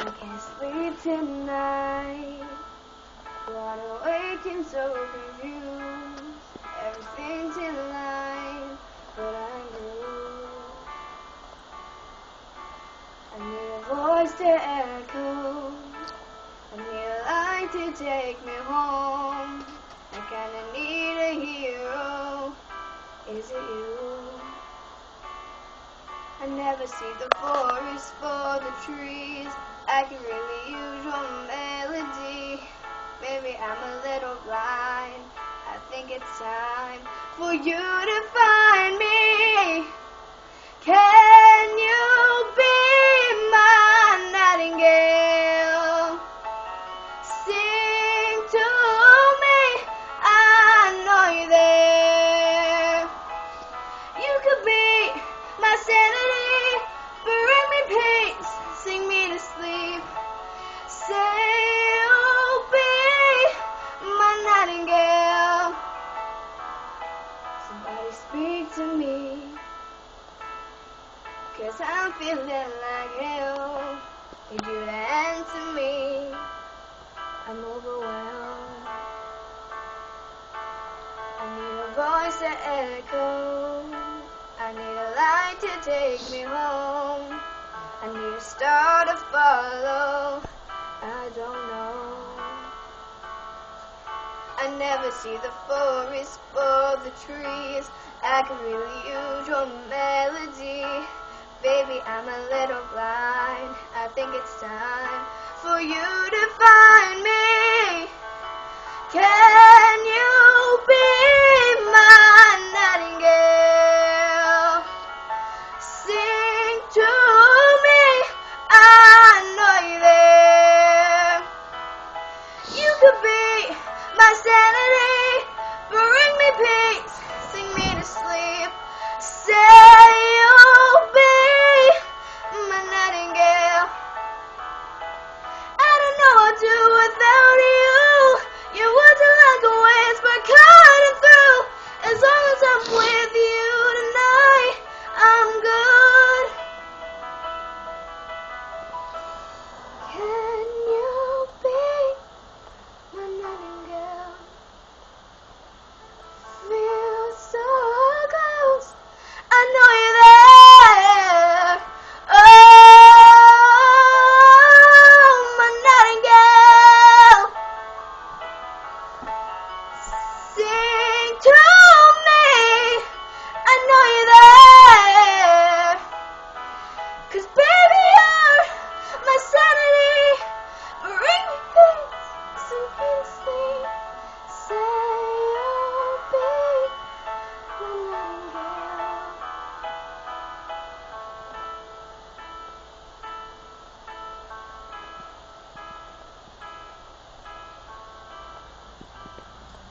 I can't sleep tonight. Wide awake and so confused. Everything's in line, but I knew I need a voice to echo. I need a light to take me home. I kinda need a hero. Is it you? I never see the forest for the trees. I can really use your melody. Maybe I'm a little blind. I think it's time for you to find me. Can you be my nightingale? Sing to me, I know you're there. You could be my sanity, bring me peace, sing me to sleep. Say you'll be my nightingale. Somebody speak to me, 'cause I'm feeling like hell. Need you to answer me, I'm overwhelmed. I need a voice to echo. I need a light to take me home. I need a star to follow. I don't know. I never see the forest for the trees. I could really use your melody. Baby, I'm a little blind. I think it's time for you to find me. Can you be my nightingale? Sing to me, I know you're there. You could be my sanity, bring me peace, sing me to sleep. Say you'll be my nightingale. I don't know what I'd do without you. Your words are like a whisper cutting through. As long as I'm with you tonight, I'm good. Can you be my nightingale? Feel so close, I know you're there. Oh, my nightingale. Sing to me, I know you're there. 'Cause baby, you're my sanity. Bring me peace, sing me to sleep.